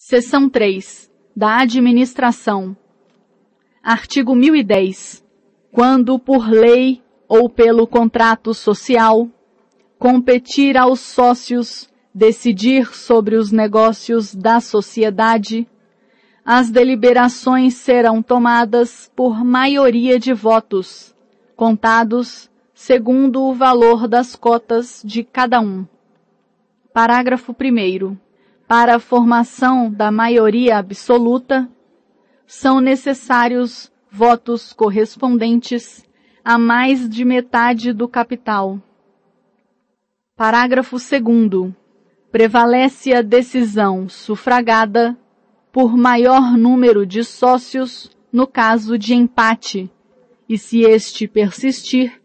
Seção 3. Da Administração. Artigo 1010. Quando por lei ou pelo contrato social, competir aos sócios decidir sobre os negócios da sociedade, as deliberações serão tomadas por maioria de votos, contados segundo o valor das cotas de cada um. Parágrafo 1º. Para a formação da maioria absoluta, são necessários votos correspondentes a mais de metade do capital. Parágrafo 2º. Prevalece a decisão sufragada por maior número de sócios no caso de empate, e se este persistir,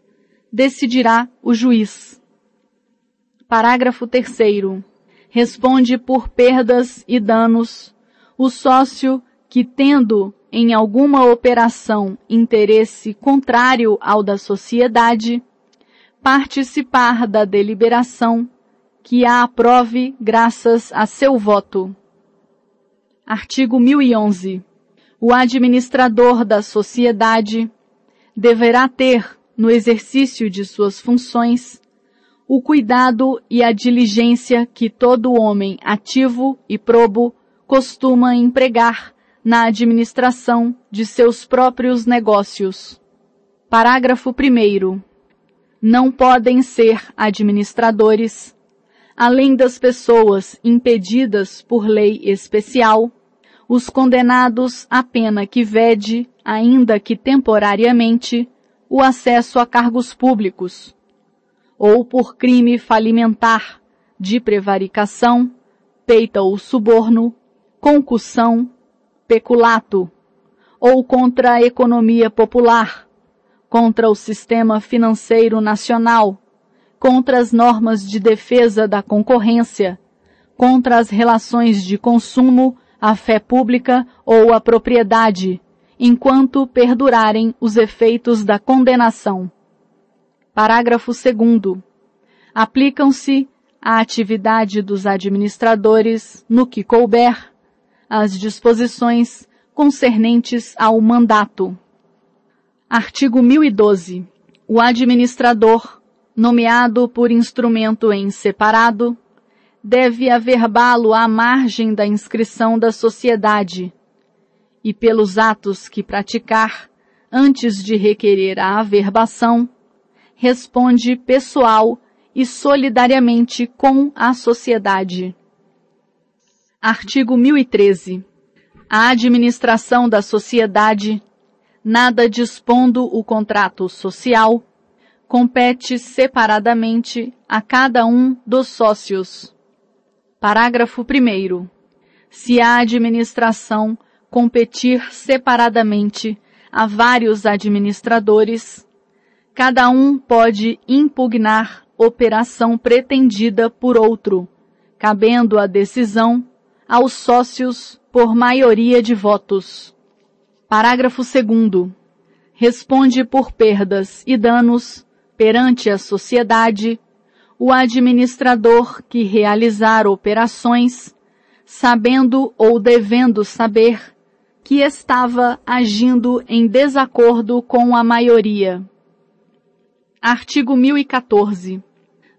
decidirá o juiz. Parágrafo 3º. Responde por perdas e danos o sócio que, tendo em alguma operação interesse contrário ao da sociedade, participar da deliberação que a aprove graças a seu voto. Artigo 1011. O administrador da sociedade deverá ter, no exercício de suas funções, o cuidado e a diligência que todo homem ativo e probo costuma empregar na administração de seus próprios negócios. Parágrafo 1º. Não podem ser administradores, além das pessoas impedidas por lei especial, os condenados à pena que vede, ainda que temporariamente, o acesso a cargos públicos, ou por crime falimentar, de prevaricação, peita ou suborno, concussão, peculato, ou contra a economia popular, contra o sistema financeiro nacional, contra as normas de defesa da concorrência, contra as relações de consumo, a fé pública ou a propriedade, enquanto perdurarem os efeitos da condenação. Parágrafo 2º. Aplicam-se à atividade dos administradores, no que couber, as disposições concernentes ao mandato. Artigo 1012. O administrador, nomeado por instrumento em separado, deve averbá-lo à margem da inscrição da sociedade, e pelos atos que praticar, antes de requerer a averbação, responde pessoal e solidariamente com a sociedade. Artigo 1013. A administração da sociedade, nada dispondo o contrato social, compete separadamente a cada um dos sócios. Parágrafo 1º. Se a administração competir separadamente a vários administradores, cada um pode impugnar operação pretendida por outro, cabendo a decisão aos sócios por maioria de votos. Parágrafo 2º. Responde por perdas e danos perante a sociedade o administrador que realizar operações, sabendo ou devendo saber que estava agindo em desacordo com a maioria. Artigo 1014.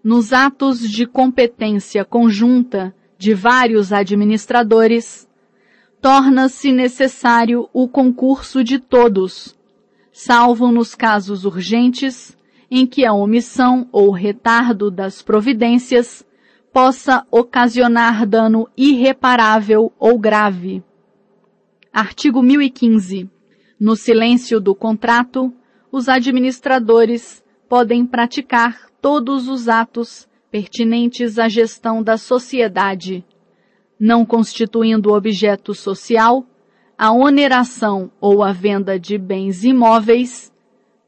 Nos atos de competência conjunta de vários administradores, torna-se necessário o concurso de todos, salvo nos casos urgentes em que a omissão ou retardo das providências possa ocasionar dano irreparável ou grave. Artigo 1015. No silêncio do contrato, os administradores podem praticar todos os atos pertinentes à gestão da sociedade, não constituindo objeto social, a oneração ou a venda de bens imóveis,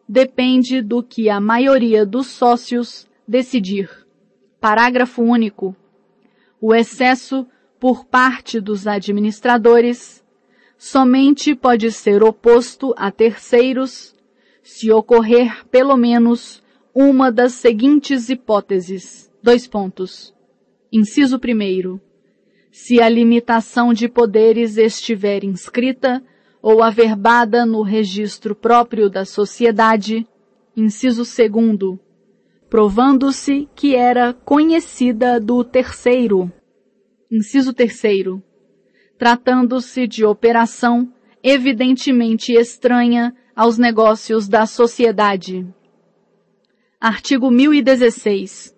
depende do que a maioria dos sócios decidir. Parágrafo único. O excesso por parte dos administradores somente pode ser oposto a terceiros se ocorrer pelo menos uma das seguintes hipóteses. Inciso 1º. se a limitação de poderes estiver inscrita ou averbada no registro próprio da sociedade. Inciso 2º. Provando-se que era conhecida do terceiro. Inciso 3º. Tratando-se de operação evidentemente estranha aos negócios da sociedade. Artigo 1016.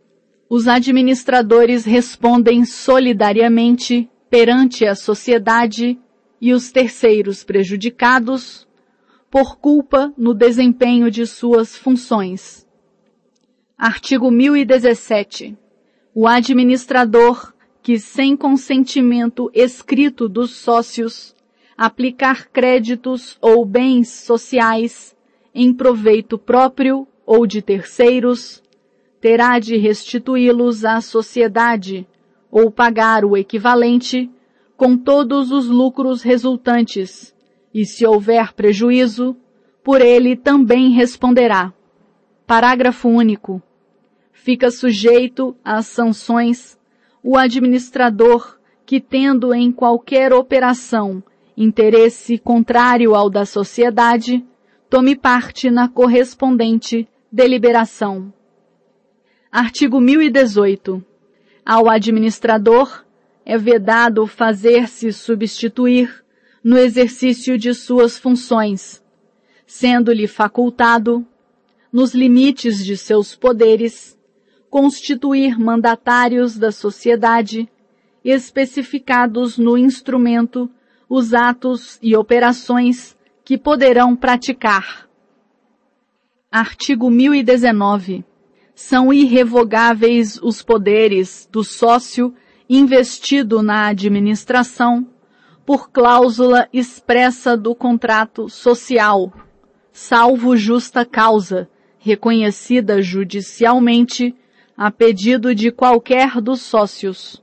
Os administradores respondem solidariamente perante a sociedade e os terceiros prejudicados por culpa no desempenho de suas funções. Artigo 1017. O administrador que, sem consentimento escrito dos sócios, aplicar créditos ou bens sociais em proveito próprio ou de terceiros, terá de restituí-los à sociedade ou pagar o equivalente com todos os lucros resultantes, e se houver prejuízo, por ele também responderá. Parágrafo único. Fica sujeito às sanções o administrador que, tendo em qualquer operação interesse contrário ao da sociedade, tome parte na correspondente deliberação. Artigo 1018. Ao administrador é vedado fazer-se substituir no exercício de suas funções, sendo-lhe facultado, nos limites de seus poderes, constituir mandatários da sociedade, especificados no instrumento, os atos e operações que poderão praticar. Artigo 1019. São irrevogáveis os poderes do sócio investido na administração por cláusula expressa do contrato social, salvo justa causa, reconhecida judicialmente, a pedido de qualquer dos sócios.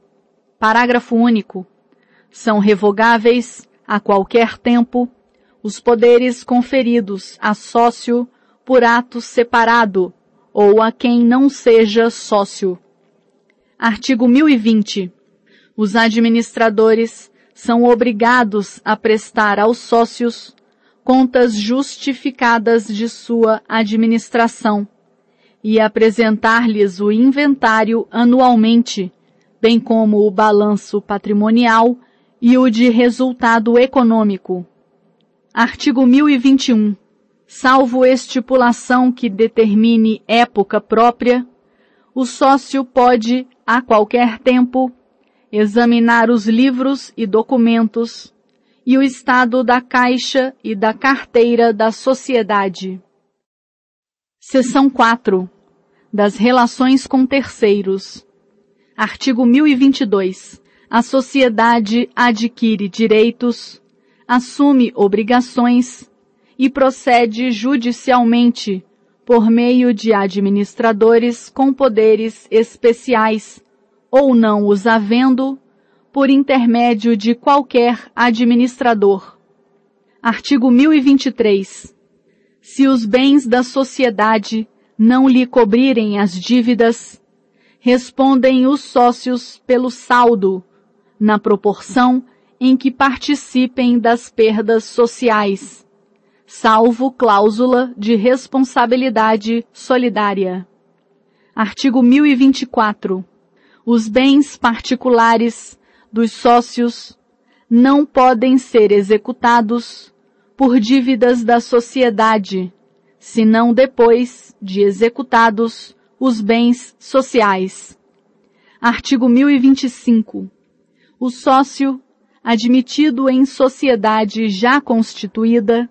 Parágrafo único. São revogáveis, a qualquer tempo, os poderes conferidos a sócio por ato separado ou a quem não seja sócio. Artigo 1020. Os administradores são obrigados a prestar aos sócios contas justificadas de sua administração e apresentar-lhes o inventário anualmente, bem como o balanço patrimonial e o de resultado econômico. Artigo 1021. Salvo estipulação que determine época própria, o sócio pode, a qualquer tempo, examinar os livros e documentos e o estado da caixa e da carteira da sociedade. Seção 4. Das relações com terceiros. Artigo 1022. A sociedade adquire direitos, assume obrigações e procede judicialmente por meio de administradores com poderes especiais, ou não os havendo, por intermédio de qualquer administrador. Artigo 1023. Se os bens da sociedade não lhe cobrirem as dívidas, respondem os sócios pelo saldo, na proporção em que participem das perdas sociais, salvo cláusula de responsabilidade solidária. Artigo 1024. Os bens particulares dos sócios não podem ser executados por dívidas da sociedade, senão depois de executados os bens sociais. Artigo 1025. O sócio, admitido em sociedade já constituída,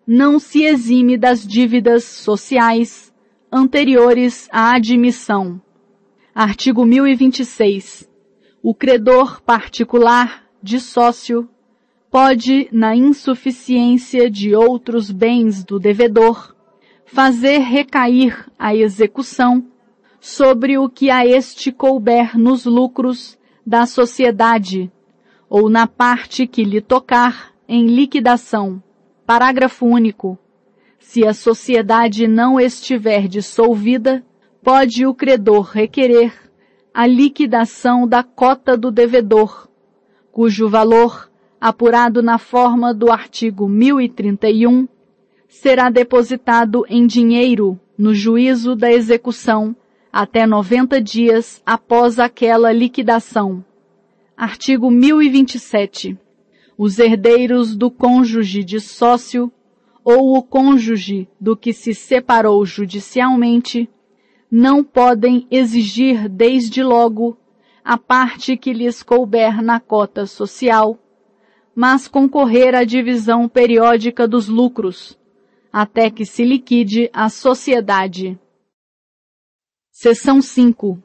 não se exime das dívidas sociais anteriores à admissão. Artigo 1026. O credor particular de sócio pode, na insuficiência de outros bens do devedor, fazer recair a execução sobre o que a este couber nos lucros da sociedade, ou na parte que lhe tocar em liquidação. Parágrafo único. Se a sociedade não estiver dissolvida, pode o credor requerer a liquidação da cota do devedor, cujo valor, apurado na forma do artigo 1031, será depositado em dinheiro no juízo da execução até 90 dias após aquela liquidação. Artigo 1027. Os herdeiros do cônjuge de sócio ou o cônjuge do que se separou judicialmente não podem exigir desde logo a parte que lhes couber na cota social, mas concorrer à divisão periódica dos lucros, até que se liquide a sociedade. Seção 5.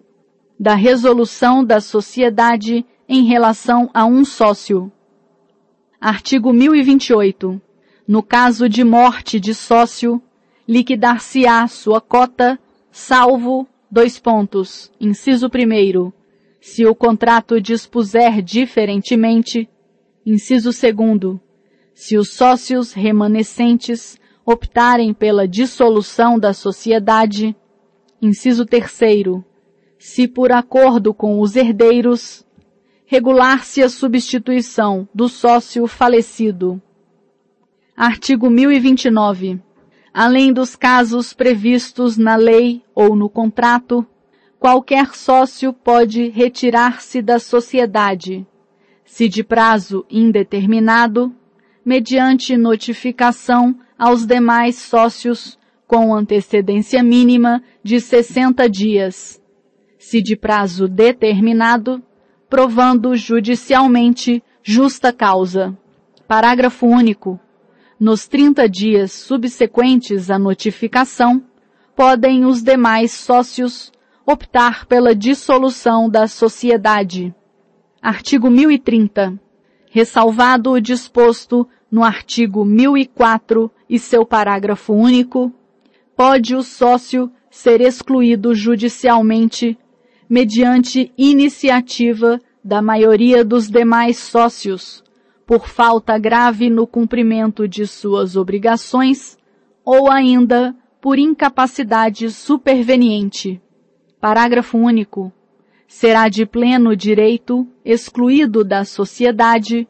Da resolução da sociedade em relação a um sócio. Artigo 1028. No caso de morte de sócio, liquidar-se-á sua cota, salvo, inciso 1º, se o contrato dispuser diferentemente, inciso 2º, se os sócios remanescentes optarem pela dissolução da sociedade, inciso 3º, se por acordo com os herdeiros, regular-se a substituição do sócio falecido. Artigo 1029. Além dos casos previstos na lei ou no contrato, qualquer sócio pode retirar-se da sociedade, se de prazo indeterminado, mediante notificação aos demais sócios com antecedência mínima de 60 dias, se de prazo determinado, provando judicialmente justa causa. Parágrafo único. Nos 30 dias subsequentes à notificação, podem os demais sócios optar pela dissolução da sociedade. Artigo 1030. Ressalvado o disposto no artigo 1004 e seu parágrafo único, pode o sócio ser excluído judicialmente mediante iniciativa da maioria dos demais sócios, por falta grave no cumprimento de suas obrigações ou ainda por incapacidade superveniente. Parágrafo único. Será de pleno direito excluído da sociedade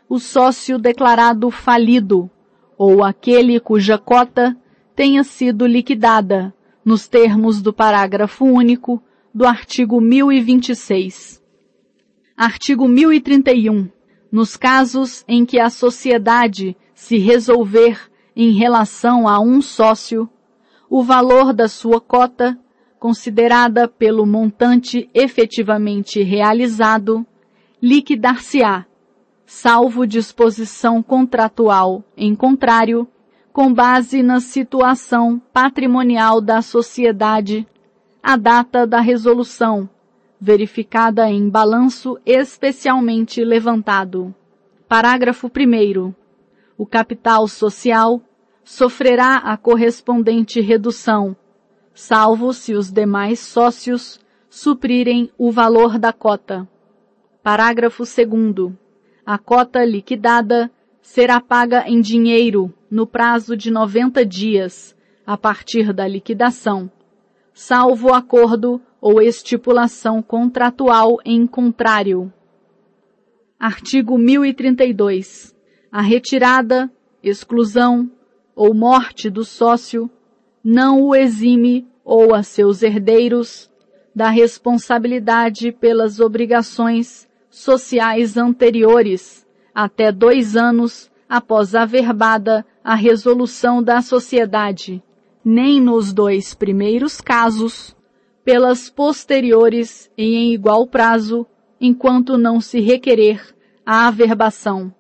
o sócio declarado falido ou aquele cuja cota tenha sido liquidada nos termos do parágrafo único do artigo 1026. Artigo 1031. Nos casos em que a sociedade se resolver em relação a um sócio, o valor da sua cota, considerada pelo montante efetivamente realizado, liquidar-se-á, salvo disposição contratual em contrário, com base na situação patrimonial da sociedade, a data da resolução, verificada em balanço especialmente levantado. Parágrafo 1º. O capital social sofrerá a correspondente redução, salvo se os demais sócios suprirem o valor da cota. Parágrafo 2º. A cota liquidada será paga em dinheiro no prazo de 90 dias, a partir da liquidação, salvo acordo ou estipulação contratual em contrário. Artigo 1032. A retirada, exclusão ou morte do sócio não o exime ou a seus herdeiros da responsabilidade pelas obrigações sociais anteriores até 2 anos após averbada a resolução da sociedade, nem nos 2 primeiros casos, pelas posteriores e em igual prazo, enquanto não se requerer a averbação.